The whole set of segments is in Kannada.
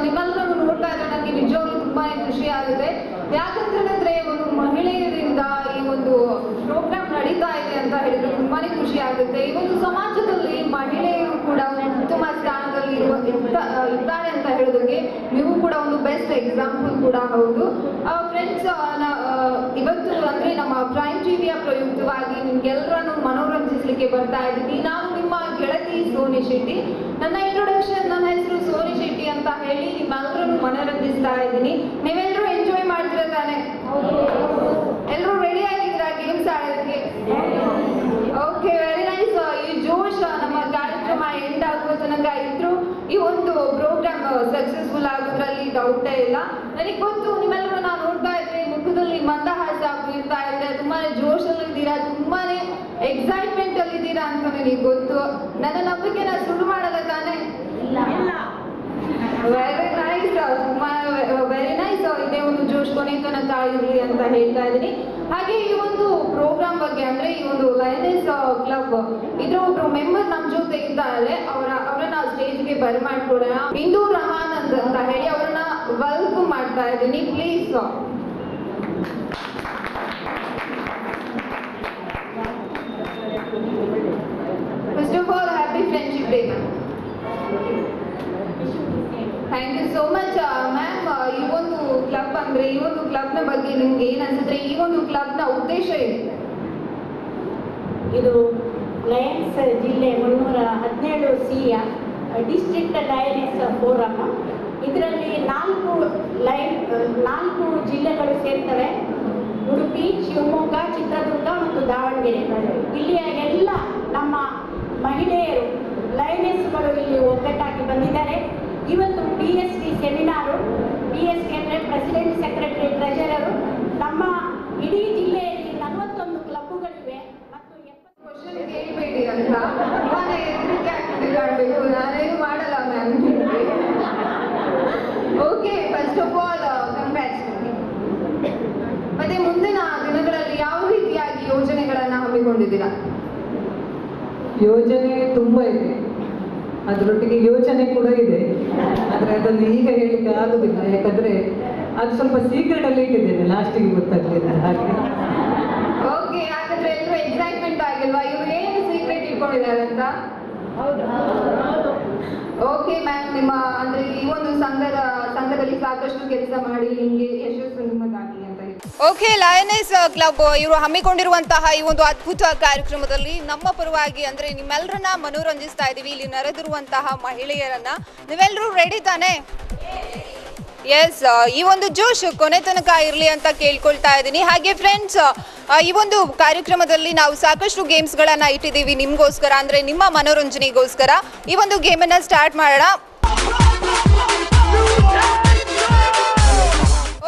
ನಿಮ್ಮೆಲ್ಲರನ್ನು ನೋಡ್ತಾ ಇದ್ರೆ ನನಗೆ ನಿಜವಾಗ್ಲೂ ತುಂಬಾನೇ ಖುಷಿ ಆಗುತ್ತೆ. ಯಾಕಂತಂದ್ರೆ ಒಂದು ಮಹಿಳೆಯರಿಂದ ಈ ಒಂದು ಪ್ರೋಗ್ರಾಮ್ ನಡೀತಾ ಇದೆ ಅಂತ ಹೇಳಿದ್ರೆ ತುಂಬಾನೇ ಖುಷಿ ಆಗುತ್ತೆ. ಈ ಒಂದು ಸಮಾಜದಲ್ಲಿ ಮಹಿಳೆಯರು ಕೂಡ ಉತ್ತಮ ಸ್ಥಾನದಲ್ಲಿ ಇದ್ದಾರೆ ಅಂತ ಹೇಳೋದಕ್ಕೆ ನೀವು ಕೂಡ ಒಂದು ಬೆಸ್ಟ್ ಎಕ್ಸಾಂಪಲ್ ಕೂಡ ಹೌದು. ಫ್ರೆಂಡ್ಸ್, ಇವತ್ತು ಅಂದ್ರೆ ನಮ್ಮ ಪ್ರೈಮ್ ಟಿವಿಯ ಪ್ರಯುಕ್ತವಾಗಿ ನಿಮ್ಗೆಲ್ಲರನ್ನು ಮನೋರಂಜಿಸಲಿಕ್ಕೆ ಬರ್ತಾ ಇದ್ದೀನಿ. ನಾನು ನಿಮ್ಮ ಗೆಳತಿ ಸೋನಿ ಶೆಟ್ಟಿ. ನನ್ನ ಇಂಟ್ರೊಡಕ್ಷನ್, ನನ್ನ ಹೆಸರು ಸೋನಿ ಶೆಟ್ಟಿ ಅಂತ ಹೇಳಿ ನಿಮ್ಮೆಲ್ಲರನ್ನು ಮನೋರಂಜಿಸ್ತಾ ಇದ್ದೀನಿ. ನೀವೆಲ್ಲರೂ ಎಂಜಾಯ್ ಮಾಡ್ತೀರಾ ತಾನೆ? ಎಲ್ಲರೂ ರೆಡಿ ಆಗಿದ್ದೀರಾ ಗೇಮ್ಸ್ ಆಡೋದಕ್ಕೆ? Okay, very nice. ಈ ಜೋಶ್ ನಮ್ಮ ಕಾರ್ಯಕ್ರಮ ಎಂಡ್ ಆಗುವ ತನಕ ಇದ್ರು ಈ ಒಂದು ಪ್ರೋಗ್ರಾಮ್ ಸಕ್ಸಸ್ಫುಲ್ ಆಗೋದ್ರಲ್ಲಿ ಡೌಟೇ ಇಲ್ಲ. ನನಗೆ ಗೊತ್ತು, ನಿಮ್ಮೆಲ್ಲರೂ ನಾವು ನೋಡ್ತಾ ಇದ್ರೆ ಮುಖದಲ್ಲಿ ಮಂದಹಾಸ ಇರ್ತಾ ಇದೆ, ತುಂಬಾನೇ ಜೋಶಲ್ಲಿ ಇದ್ದೀರಾ, ತುಂಬಾನೇ ಎಕ್ಸೈಟ್ಮೆಂಟ್ ಅಲ್ಲಿ ಇದ್ದೀರಾ ಅಂತ ನನಗೆ ಗೊತ್ತು. ನನ್ನ ನಂಬಿಕೆನ ಸುಳ್ಳು ಮಾಡಲ್ಲ ತಾನೆ? ವೆರಿ ನೈಸ್, ತುಂಬಾ ವೆರಿ ನೈಸ್. ಇದೇ ಒಂದು ಜೋಶ್ ಕೊನೆ ತನಕ ಇರಲಿ ಅಂತ ಹೇಳ್ತಾ ಇದ್ದೀನಿ. ಹಾಗೆ ಈ ಒಂದು ಪ್ರೋಗ್ರಾಮ್ ಬಗ್ಗೆ ಅಂದ್ರೆ ಈ ಒಂದು ಲಯನೆಸ್ ಕ್ಲಬ್ ಇದ್ರ ಒಬ್ರು ಮೆಂಬರ್ ನಮ್ಮ ಜೊತೆ ಇದ್ದಾರೆ. ಅವರನ್ನ ಸ್ಟೇಜ್ಗೆ ಬರಮಾಡ್ಕೊಡೋಣ. ಇಂದು ರಮಾನಂದ್ ಅಂತ ಹೇಳಿ ಅವರನ್ನ ವೆಲ್ಕಮ್ ಮಾಡ್ತಾ ಇದ್ದೀನಿ. Please. First of all, happy friendship day. Thank you so much ma'am. ಈ ಒಂದು ಕ್ಲಬ್ ಅಂದ್ರೆ ಈ ಒಂದು ಕ್ಲಬ್ನ ಬಗ್ಗೆ ನಿಮ್ಗೆ ಏನ್ ಅನ್ಸಿದ್ರೆ? ಈ ಒಂದು ಕ್ಲಬ್ನ ಉದ್ದೇಶ ಏನು? ಇದು ಲಯನ್ಸ್ ಜಿಲ್ಲೆ 317Cಯ ಡಿಸ್ಟ್ರಿಕ್ಟ್ ಲಯನೆಸ್ ಫೋರಮ್. ಇದರಲ್ಲಿ 4 ಜಿಲ್ಲೆಗಳು ಸೇರ್ತವೆ: ಉಡುಪಿ, ಶಿವಮೊಗ್ಗ, ಚಿತ್ರದುರ್ಗ ಮತ್ತು ದಾವಣಗೆರೆ. ಇಲ್ಲಿಯ ಎಲ್ಲ ನಮ್ಮ ಮಹಿಳೆಯರು ಲಯನೆಸ್ಗಳು ಇಲ್ಲಿ ಒಗ್ಗಟ್ಟಾಗಿ ಬಂದಿದ್ದಾರೆ. ಇವತ್ತು PSC ಸೆಮಿನಾರು, PSC ಅಂದರೆ ಪ್ರೆಸಿಡೆಂಟ್, ಸೆಕ್ರೆಟರಿ, ಟ್ರೆಜರರು. ನಮ್ಮ ಇಡೀ ಜಿಲ್ಲೆಯಲ್ಲಿ 41 ಕ್ಲಬ್ಗಳಿವೆ ಮತ್ತು 70 ಕ್ವಶನ್ ಕೇಳಬೇಡಿ ಅಂತ ತುಂಬಾನೇ ಹೆದರಿಕೆ ಆಗ್ತದೆ ಕಾಣಬೇಕು. ನಾನೇನು ಮಾಡಲ್ಲ ma'am. Okay, first of all congrats. ಮತ್ತೆ ಮುಂದಿನ ದಿನಗಳಲ್ಲಿ ಯಾವ ರೀತಿಯಾಗಿ ಯೋಜನೆಗಳನ್ನ ಹಮ್ಮಿಕೊಂಡಿದ್ದೀರಾ? ಯೋಜನೆ ತುಂಬ ಇದೆ, ಅದರೊಟ್ಟಿಗೆ ಯೋಚನೆ ಕೂಡ ಇದೆ. ಆದರೆ ಅದನ್ನು ಈಗ ಹೇಳಲಿಕ್ಕೆ ಆಗುದಿಲ್ಲ, ಯಾಕಂದ್ರೆ ಅದು ಸ್ವಲ್ಪ ಸೀಕ್ರೆಟ್ ಅಲ್ಲಿ ಇಟ್ಟಿದ್ದೇನೆ, ಲಾಸ್ಟಿಗೆ ಗೊತ್ತಾಗಲಿಲ್ಲ ಹಾಗೆ. ಓಕೆ, ಹಾಗಾದ್ರೆ ಎಲ್ಲರೂ ಎಕ್ಸೈಟ್ಮೆಂಟ್ ಆಗಿಲ್ವಾ ಇವ್ರು ಏನು ಸೀಕ್ರೆಟ್ ಇಟ್ಕೊಂಡಿದ್ದಾರೆ ಅಂತ? ಓಕೆ ಮ್ಯಾಮ್, ನಿಮ್ಮ ಅಂದ್ರೆ ಈ ಒಂದು ಸಂಘದಲ್ಲಿ ಸಾಕಷ್ಟು ಕೆಲಸ ಮಾಡಿ ನಿಮಗೆ ಯಶಸ್ಸು ನಿಮ್ಮದಾಗಲಿ ಅಂತ ಹೇಳಿ. ಓಕೆ, ಲಯನೆಸ್ ಕ್ಲಬ್ ಇವರು ಹಮ್ಮಿಕೊಂಡಿರುವಂತಹ ಈ ಒಂದು ಅದ್ಭುತ ಕಾರ್ಯಕ್ರಮದಲ್ಲಿ ನಮ್ಮ ಪರವಾಗಿ ಅಂದ್ರೆ ನಿಮ್ಮೆಲ್ಲರನ್ನ ಮನೋರಂಜಿಸ್ತಾ ಇದೀವಿ. ಇಲ್ಲಿ ನೆರೆದಿರುವಂತಹ ಮಹಿಳೆಯರನ್ನ ನೀವೆಲ್ಲರೂ ರೆಡಿ ತಾನೆ? ಎಸ್, ಈ ಒಂದು ಜೋಶ್ ಕೊನೆ ತನಕ ಇರಲಿ ಅಂತ ಕೇಳ್ಕೊಳ್ತಾ ಇದ್ದೀನಿ. ಹಾಗೆ ಫ್ರೆಂಡ್ಸ್, ಈ ಒಂದು ಕಾರ್ಯಕ್ರಮದಲ್ಲಿ ನಾವು ಸಾಕಷ್ಟು ಗೇಮ್ಸ್ಗಳನ್ನು ಇಟ್ಟಿದ್ದೀವಿ ನಿಮಗೋಸ್ಕರ, ಅಂದರೆ ನಿಮ್ಮ ಮನೋರಂಜನೆಗೋಸ್ಕರ. ಈ ಒಂದು ಗೇಮನ್ನು ಸ್ಟಾರ್ಟ್ ಮಾಡೋಣ.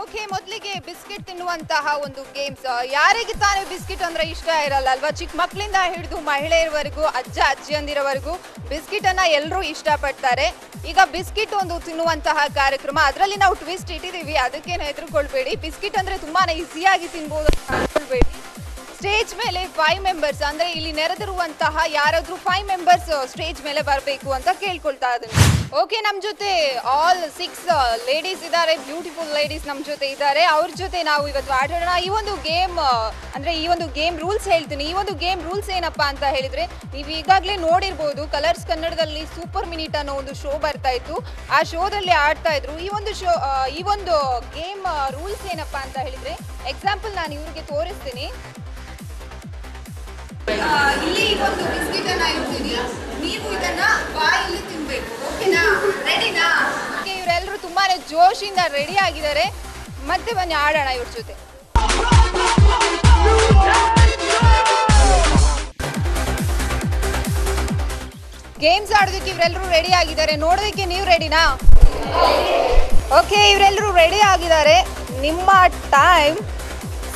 ಓಕೆ, ಮೊದಲಿಗೆ ಬಿಸ್ಕೆಟ್ ತಿನ್ನುವಂತಹ ಒಂದು ಗೇಮ್ಸ್. ಯಾರಿಗೆ ತಾನೇ ಬಿಸ್ಕೆಟ್ ಅಂದರೆ ಇಷ್ಟ ಇರಲ್ಲ ಅಲ್ವಾ? ಚಿಕ್ಕ ಮಕ್ಕಳಿಂದ ಹಿಡಿದು ಮಹಿಳೆಯರವರೆಗೂ, ಅಜ್ಜ ಅಜ್ಜಿಯಂದಿರವರೆಗೂ ಬಿಸ್ಕಿಟನ್ನು ಎಲ್ಲರೂ ಇಷ್ಟಪಡ್ತಾರೆ. ಈಗ ಬಿಸ್ಕಿಟ್ ಒಂದು ತಿನ್ನುವಂತಹ ಕಾರ್ಯಕ್ರಮ, ಅದರಲ್ಲಿ ನಾವು ಟ್ವಿಸ್ಟ್ ಇಟ್ಟಿದ್ದೀವಿ, ಅದಕ್ಕೇನು ಹೆದರ್ಕೊಳ್ಬೇಡಿ. ಬಿಸ್ಕಿಟ್ ಅಂದರೆ ತುಂಬಾ ಈಸಿಯಾಗಿ ತಿನ್ಬೋದು ಅನ್ಕೊಳ್ಬೇಡಿ. ಸ್ಟೇಜ್ ಮೇಲೆ 5 ಮೆಂಬರ್ಸ್ ಅಂದರೆ ಇಲ್ಲಿ ನೆರೆದಿರುವಂತಹ ಯಾರಾದರೂ 5 ಮೆಂಬರ್ಸ್ ಸ್ಟೇಜ್ ಮೇಲೆ ಬರಬೇಕು ಅಂತ ಕೇಳ್ಕೊಳ್ತಾ ಇದ್ದೀನಿ. ಓಕೆ, ನಮ್ಮ ಜೊತೆ ಆಲ್ 6 ಲೇಡೀಸ್ ಇದ್ದಾರೆ, ಬ್ಯೂಟಿಫುಲ್ ಲೇಡೀಸ್ ನಮ್ಮ ಜೊತೆ ಇದ್ದಾರೆ. ಅವ್ರ ಜೊತೆ ನಾವು ಇವತ್ತು ಆಡೋಣ. ಈ ಒಂದು ಗೇಮ್ ಅಂದರೆ ಈ ಒಂದು ಗೇಮ್ ರೂಲ್ಸ್ ಹೇಳ್ತೀನಿ. ಈ ಒಂದು ಗೇಮ್ ರೂಲ್ಸ್ ಏನಪ್ಪ ಅಂತ ಹೇಳಿದರೆ, ನೀವು ಈಗಾಗಲೇ ನೋಡಿರ್ಬೋದು, ಕಲರ್ಸ್ ಕನ್ನಡದಲ್ಲಿ ಸೂಪರ್ ಮಿನಿಟ್ ಅನ್ನೋ ಒಂದು ಶೋ ಬರ್ತಾ ಇತ್ತು. ಆ ಶೋದಲ್ಲಿ ಆಡ್ತಾ ಇದ್ರು. ಈ ಒಂದು ಗೇಮ್ ರೂಲ್ಸ್ ಏನಪ್ಪ ಅಂತ ಹೇಳಿದರೆ, ಎಕ್ಸಾಂಪಲ್ ನಾನು ಇವ್ರಿಗೆ ತೋರಿಸ್ತೀನಿ. ಇಲ್ಲಿ ಒಂದು ಬಿಸ್ಕೆಟ್ ಅನ್ನ ಇಡ್ತೀನಿ, ನೀವು ಇದನ್ನ ಬಾಯಲ್ಲಿ ತಿನ್ಬೇಕು. ಓಕೆನಾ? ರೆಡಿನಾ? ಇವರೆಲ್ಲರೂ ತುಂಬಾನೇ ಜೋಶಿಂದ ರೆಡಿ ಆಗಿದ್ದಾರೆ. ಮತ್ತೆ ಬನ್ನಿ ಆಡೋಣ ಇವ್ರ ಜೊತೆ. ಗೇಮ್ಸ್ ಆಡೋದಕ್ಕೆ ಇವರೆಲ್ಲರೂ ರೆಡಿ ಆಗಿದ್ದಾರೆ. ನೋಡೋದಕ್ಕೆ ನೀವು ರೆಡಿನಾ? ಓಕೆ, ಇವರೆಲ್ಲರೂ ರೆಡಿ ಆಗಿದ್ದಾರೆ. ನಿಮ್ಮ time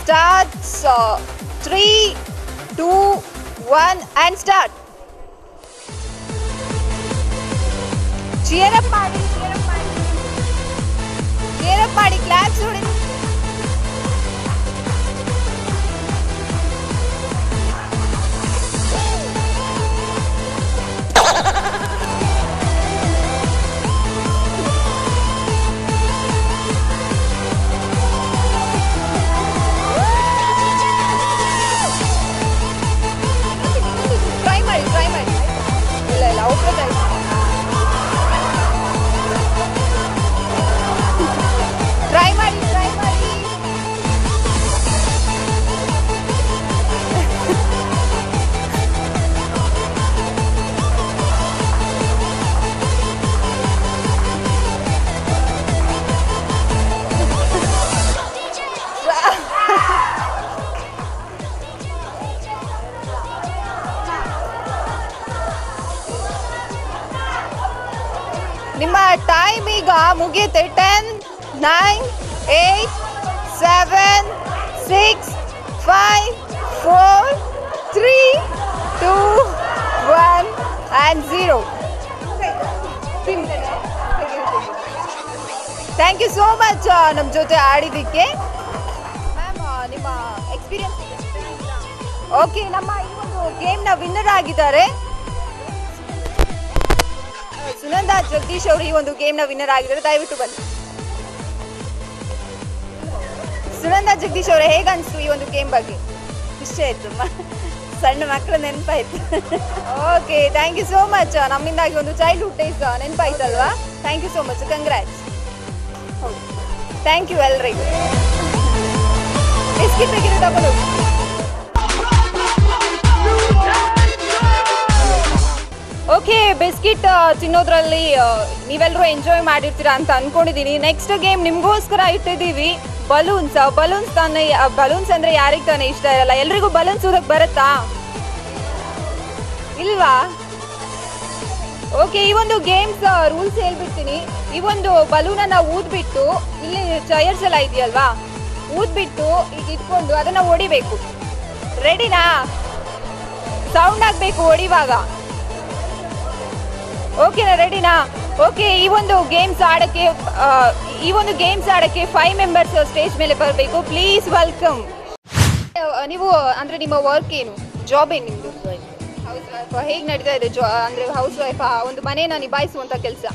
starts 3, 2, 1 and start. Cheer up ಮಾಡಿ, ಕ್ಲಾಪ್ಸ್ ಹೊಡಿ. ನಿಮ್ಮ ಟೈಮ್ ಈಗ ಮುಗಿಯುತ್ತೆ. 10, 9, 8, 7, 6, 5, 4, 3, 2, 1 and 0. Thank you so much ನಮ್ಮ ಜೊತೆ ಆಡಿದ್ದಕ್ಕೆ. ಮ್ಯಾಮ್, ನಿಮ್ಮ ಎಕ್ಸ್ಪೀರಿಯನ್ಸ್ ಓಕೆ. ನಮ್ಮ ಈ ಒಂದು ಗೇಮ್ನ ವಿನ್ನರ್ ಆಗಿದ್ದಾರೆ ಸುನಂದಾ ಜಗದೀಶ್ ಅವರು. ಈ ಒಂದು ಗೇಮ್ನ ವಿನ್ನರ್ ಆಗಿದ್ದಾರೆ, ದಯವಿಟ್ಟು ಬನ್ನಿ. ಸುನಂದಾ ಜಗದೀಶ್ ಅವರೇ, ಹೇಗೆ ಅನಿಸ್ತು ಈ ಒಂದು ಗೇಮ್ ಬಗ್ಗೆ? ಖುಷಿ ಆಯ್ತು, ಸಣ್ಣ ಮಕ್ಕಳ ನೆನಪಾಯ್ತು. Okay, thank you so much. ನಮ್ಮಿಂದಾಗಿ ಒಂದು ಚೈಲ್ಡ್ಹುಡ್ ಡೇಸ್ ನೆನಪಾಯ್ತಲ್ವಾ? Thank you so much, congrats. ಹೌದು, ಥ್ಯಾಂಕ್ ಯು ಎಲ್ರಿಗೂ. ಬಿಸ್ಕಿಟ್ ಬೇಕಿದ್ರೆ ತಗೊಂಡು ಹೋಗಿ. ಓಕೆ, ಬಿಸ್ಕಿಟ್ ತಿನ್ನೋದ್ರಲ್ಲಿ ನೀವೆಲ್ಲರೂ ಎಂಜಾಯ್ ಮಾಡಿರ್ತೀರಾ ಅಂತ ಅನ್ಕೊಂಡಿದ್ದೀನಿ. ನೆಕ್ಸ್ಟ್ ಗೇಮ್ ನಿಮಗೋಸ್ಕರ ಇಟ್ಟಿದ್ದೀವಿ, ಬಲೂನ್ಸ್. ಬಲೂನ್ಸ್ ತಾನೇ, ಬಲೂನ್ಸ್ ಅಂದರೆ ಯಾರಿಗೆ ತಾನೇ ಇಷ್ಟ ಇರಲ್ಲ? ಎಲ್ರಿಗೂ ಬಲೂನ್ಸ್ ಊದಕ್ಕೆ ಬರುತ್ತಾ? ಇಲ್ವಾ? ಓಕೆ, ಈ ಒಂದು ಗೇಮ್ಸ್ ರೂಲ್ಸ್ ಹೇಳ್ಬಿಡ್ತೀನಿ. ಈ ಒಂದು ಬಲೂನನ್ನು ಊದ್ಬಿಟ್ಟು, ಇಲ್ಲಿ ಚೈರ್ಸ್ ಎಲ್ಲ ಇದೆಯಲ್ವಾ, ಊದ್ಬಿಟ್ಟು ಈಗ ಇಟ್ಕೊಂಡು ಅದನ್ನು ಹೊಡಿಬೇಕು. ರೆಡಿನಾ? ಸೌಂಡ್ ಆಗಬೇಕು ಹೊಡಿವಾಗ. ಓಕೆನಾ? ರೆಡಿನಾ? ಓಕೆ, ಈ ಒಂದು ಗೇಮ್ಸ್ ಆಡೋಕ್ಕೆ 5 ಮೆಂಬರ್ಸ್ ಸ್ಟೇಜ್ ಮೇಲೆ ಬರಬೇಕು. Please welcome. ನೀವು ಅಂದರೆ ನಿಮ್ಮ ವರ್ಕ್ ಏನು, ಜಾಬ್ ಏನು ನಿಮ್ಮದು? House wife. ಹೇಗೆ ನಡೀತಾ ಇದೆ ಅಂದರೆ ಹೌಸ್ ವೈಫ್ ಒಂದು ಮನೇನ ನಿಭಾಯಿಸುವಂಥ ಕೆಲಸ?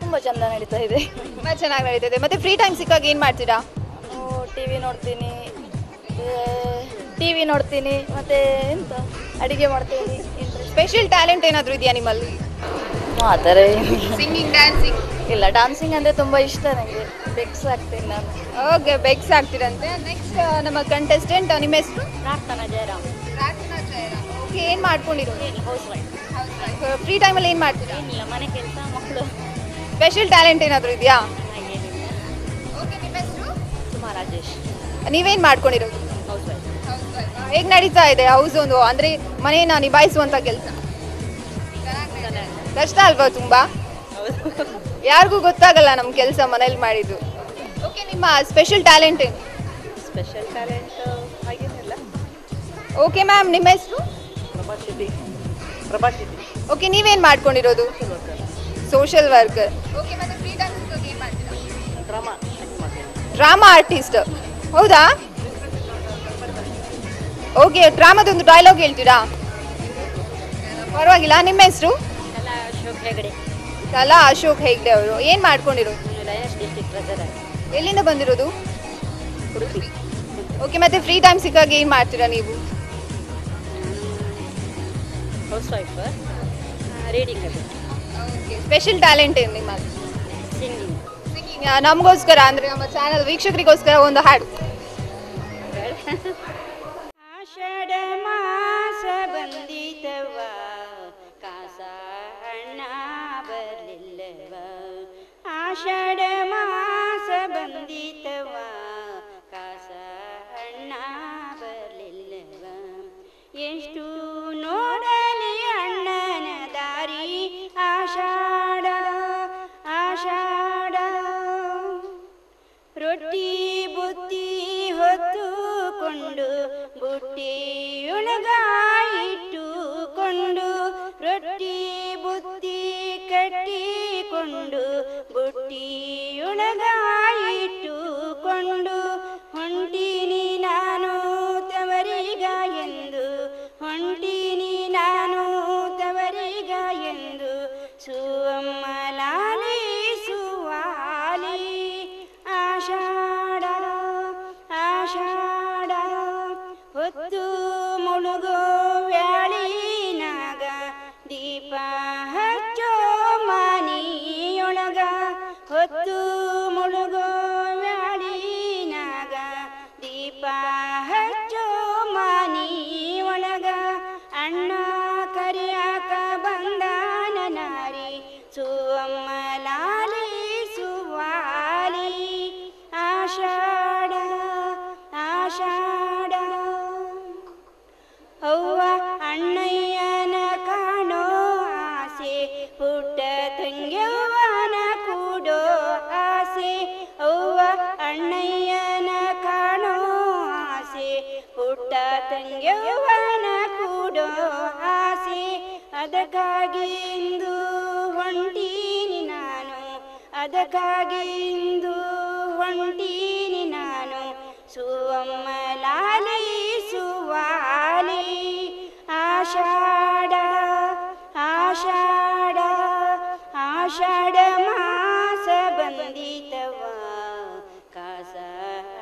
ತುಂಬ ಚೆಂದ ನಡೀತಾ ಇದೆ. ತುಂಬ ಚೆನ್ನಾಗಿ ನಡೀತಾ ಇದೆ. ಮತ್ತು ಫ್ರೀ ಟೈಮ್ ಸಿಕ್ಕಾಗ ಏನು ಮಾಡ್ತೀರಾ? ಟಿ ವಿ ನೋಡ್ತೀನಿ ಮತ್ತು ಎಂತ ಅಡುಗೆ ಮಾಡ್ತೀನಿ. ಸ್ಪೆಷಲ್ ಟ್ಯಾಲೆಂಟ್ ಏನಾದರೂ ಇದೆಯಾ ನಿಮ್ಮಲ್ಲಿ? ಆ ಥರ ಸಿಂಗಿಂಗ್, ಡ್ಯಾನ್ಸಿಂಗ್? ಇಲ್ಲ, ಡಾನ್ಸಿಂಗ್ ಅಂದರೆ ತುಂಬ ಇಷ್ಟ ನನಗೆ, ಬೆಕ್ಸ್ ಆಗ್ತೀನಿ ನಾನು. ಓಕೆ, ಬೆಕ್ಸ್ ಆಗ್ತೀರಂತೆ. ನೆಕ್ಸ್ಟ್ ನಮ್ಮ ಕಂಟೆಸ್ಟೆಂಟ್, ನಿಮ್ಮ ಹೆಸರು? ಪ್ರಾರ್ಥನಾ ಜಯರಾಮ್. ಓಕೆ, ಏನು ಮಾಡ್ಕೊಂಡಿರೋದು? House wife. ಫ್ರೀ ಟೈಮಲ್ಲಿ ಏನು ಮಾಡ್ತೀರಾ? ಏನಿಲ್ಲ, ಮನೆ ಕೆಲಸ, ಮಕ್ಕಳು. ಸ್ಪೆಷಲ್ ಟ್ಯಾಲೆಂಟ್ ಏನಾದರೂ ಇದೆಯಾ? ಹಾಗೇನಿಲ್ಲ. ಓಕೆ, ನಿಮ್ಮ ಹೆಸರು? ಸುಮಾ ರಾಜೇಶ್. ನೀವೇನು ಮಾಡ್ಕೊಂಡಿರೋದು? Housewife. ಹೇಗೆ ನಡೀತಾ ಇದೆ ಹೌಸ್ ಒಂದು ಅಂದರೆ ಮನೆಯನ್ನ ನಿಭಾಯಿಸುವಂಥ ಕೆಲಸ? ಕಷ್ಟ ಅಲ್ವಾ ತುಂಬ? ಯಾರಿಗೂ ಗೊತ್ತಾಗಲ್ಲ ನಮ್ಮ ಕೆಲಸ ಮನೇಲಿ ಮಾಡಿದ್ದು. ಓಕೆ, ನಿಮ್ಮ ಸ್ಪೆಷಲ್ ಟ್ಯಾಲೆಂಟ್ ಏನು? ಸ್ಪೆಷಲ್ ಟ್ಯಾಲೆಂಟ್ ಹಾಗೇನಿಲ್ಲ. ಓಕೆ ಮ್ಯಾಮ್, ನಿಮ್ಮ ಹೆಸರು? ಪ್ರಭಾಷಿತಿ. ಓಕೆ, ನೀವೇನು ಮಾಡ್ಕೊಂಡಿರೋದು? Social worker. ಓಕೆ, ಮತ್ತೆ ಫ್ರೀ ಟೈಮ್ ಏನು ಮಾಡ್ತೀರಾ? Drama artist. ಹೌದಾ? ಓಕೆ, ಡ್ರಾಮಾದೊಂದು ಡೈಲಾಗ್ ಹೇಳ್ತೀರಾ? ಪರವಾಗಿಲ್ಲ. ನಿಮ್ಮ ಹೆಸರು? ಕಲಾ ಅಶೋಕ್ ಹೆಗ್ಡೆ ಅವರು. ಏನು ಮಾಡ್ಕೊಂಡಿರೋದು? ಎಲ್ಲಿಂದ ಬಂದಿರೋದು? ಉಡುಪಿ. ಓಕೆ, ಮತ್ತೆ ಫ್ರೀ ಟೈಮ್ ಸಿಕ್ಕಾಗ ಏನು ಮಾಡ್ತೀರಾ ನೀವು? House wife, reading. Okay, special talent ಏನು ನಿಮ್ಮಲ್ಲಿ? ಸಿಂಗಿಂಗ್. ಸಿಂಗಿಂಗ್. ನಮಗೋಸ್ಕರ ಅಂದರೆ ನಮ್ಮ ಚಾನಲ್ ವೀಕ್ಷಕರಿಗೋಸ್ಕರ ಒಂದು ಹಾಡು. ಆಷಾಢ ಮಾಸ ಬಂದಿತವ, ಕಾಸ ಹಣ್ಣ ಬರಲಿಲ್ಲವ. ಆಷಾಢ ಮಾಸ ಬಂದಿತವ, ಕಾಸ ಹಣ್ಣ ಬರಲಿಲ್ಲವ. ಎಷ್ಟು ನೋಡಲಿ ಅಣ್ಣನ ದಾರಿ, ಆಷಾಢ ಆಷಾಢ. ರೊಟ್ಟಿ ಬುತ್ತಿ ಹೊತ್ತುಕೊಂಡು, ಬುಟ್ಟಿಯೊಳಗ ಇಟ್ಟುಕೊಂಡು, ರೊಟ್ಟಿ ಬುತ್ತಿ ಕಟ್ಟಿಕೊಂಡು, ಬುಟ್ಟಿಯೊಳಗ ಇಟ್ಟುಕೊಂಡು, ಹೊಂಟೀನಿ ನಾನು ತವರಿಗ ಎಂದು, ಹೊಂಟೀನಿ ನಾನು ತವರಿಗ ಎಂದು. ಸುವಮ್ಮ ಲಾಲಿ ಸುವಾಲಿ, ಆಷಾಢ ಆಷಾಢ. ಹೊತ್ತು ಮುಳುಗೋ ವ್ಯಾಳಿನಾಗ, ದೀಪ ಹಚ್ಚೋ ಮನಿಯೊಳಗ. ಹೊತ್ತು ಮುಳುಗೋ ವ್ಯಾಳಿನಾಗ, ದೀಪ ಹಚ್ಚೋ ಮನಿಯೊಳಗ. ಅಣ್ಣ ಕರಿಯಾಕ ಬಂದಾನ ನಾರಿ, ಸುವಮ್ಮ ಲಾಲಿ ಸುವಾಲಿ, ಆಷಾಢ ಆಷಾಢ. ಅವ್ವ ಅಣ್ಣಯ್ಯನ ಕಾಣೋ ಅದಕ್ಕಾಗಿ ಇಂದು ಹೊಂಟೀನಿ ನಾನು, ಅದಕ್ಕಾಗಿ ಇಂದು ಹೊಂಟೀನಿ ನಾನು. ಸುವಮ್ಮ ಲಾಲಿ ಸುವಾಲಿ ಆಷಾಢ ಆಷಾಢ ಆಷಾಢ ಮಾಸ ಬಂದಿತವ, ಕಾಸ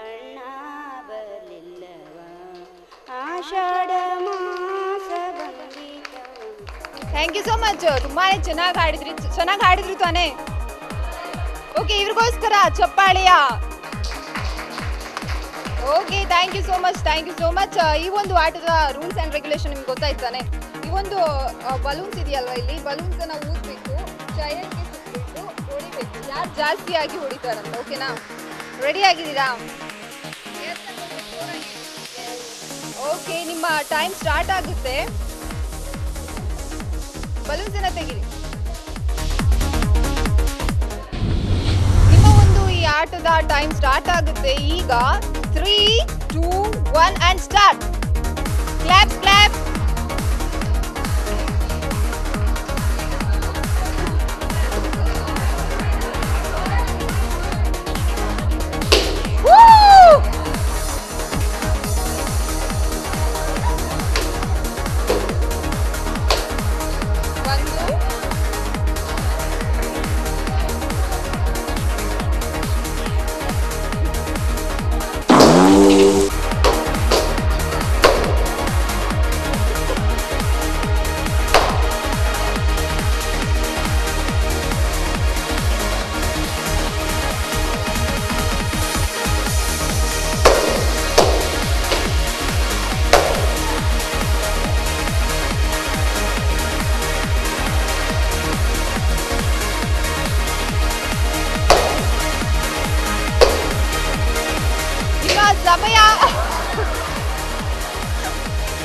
ಅಣ್ಣ ಬರಲಿಲ್ಲವ, ಆಷಾಢ ಮಾಸ ಬಂದಿತವ. Thank you so much. ತುಂಬಾ ಚೆನ್ನಾಗಿ ಹಾಡಿದ್ರಿ ತಾನೇ? ಓಕೆ, ಇವ್ರಿಗೋಸ್ಕರ ಚಪ್ಪಾಳಿಯ. Okay, thank you so much. ಈ ಒಂದು ಆಟದ ರೂಲ್ಸ್ ಆ್ಯಂಡ್ ರೆಗ್ಯುಲೇಷನ್ ನಿಮ್ಗೆ ಗೊತ್ತಾಯ್ತಾನೆ? ಈ ಒಂದು ಬಲೂನ್ಸ್ ಇದೆಯಲ್ವ, ಇಲ್ಲಿ ಬಲೂನ್ಸ್ ಅನ್ನ ಊದ್ಬೇಕು, ಚೈರ್ಗೆ ಸುತ್ತಬೇಕು, ಹೊಡಿಬೇಕು. ಯಾರು ಜಾಸ್ತಿಯಾಗಿ ಹೊಡಿತಾರಂತ. ಓಕೆನಾ? ರೆಡಿ ಆಗಿದ್ದೀರಾ? ಓಕೆ, ನಿಮ್ಮ ಟೈಮ್ ಸ್ಟಾರ್ಟ್ ಆಗುತ್ತೆ. ಬಲೂನ್ಸ್ ಅನ್ನ ತೆಗೀರಿ. ನಿಮ್ಮ ಒಂದು ಈ ಆಟದ ಟೈಮ್ ಸ್ಟಾರ್ಟ್ ಆಗುತ್ತೆ ಈಗ. 3, 2, 1 and start. Clap, clap. Woo!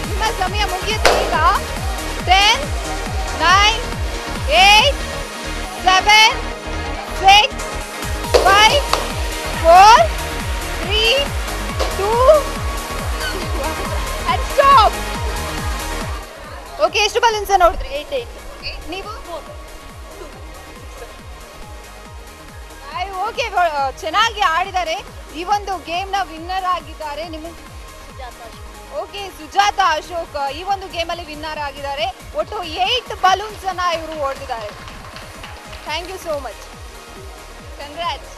ನಿಮ್ಮ ಸಮಯ ಮುಗಿಯುತ್ತೆ ಈಗ. 10, 9, 8, 7, 6, 5, 4, 3, 2 and stop. ಓಕೆ, ಎಷ್ಟು ಬಲೂನ್ಸ್ ನೋಡಿದ್ರಿ? 8. ನೀವು? ಓಕೆ, ಚೆನ್ನಾಗಿ ಆಡಿದ್ದಾರೆ. ಈ ಒಂದು ಗೇಮ್ನ ವಿನ್ನರ್ ಆಗಿದ್ದಾರೆ ಸುಜಾತ ಅಶೋಕ್ ಈ ಒಂದು ಗೇಮಲ್ಲಿ ವಿನ್ನರ್ ಆಗಿದ್ದಾರೆ. ಒಟ್ಟು 8 ಬಲೂನ್ಸ್ ಅನ್ನ ಇವರು ಹೊಡೆದಿದ್ದಾರೆ. Thank you so much. Congrats.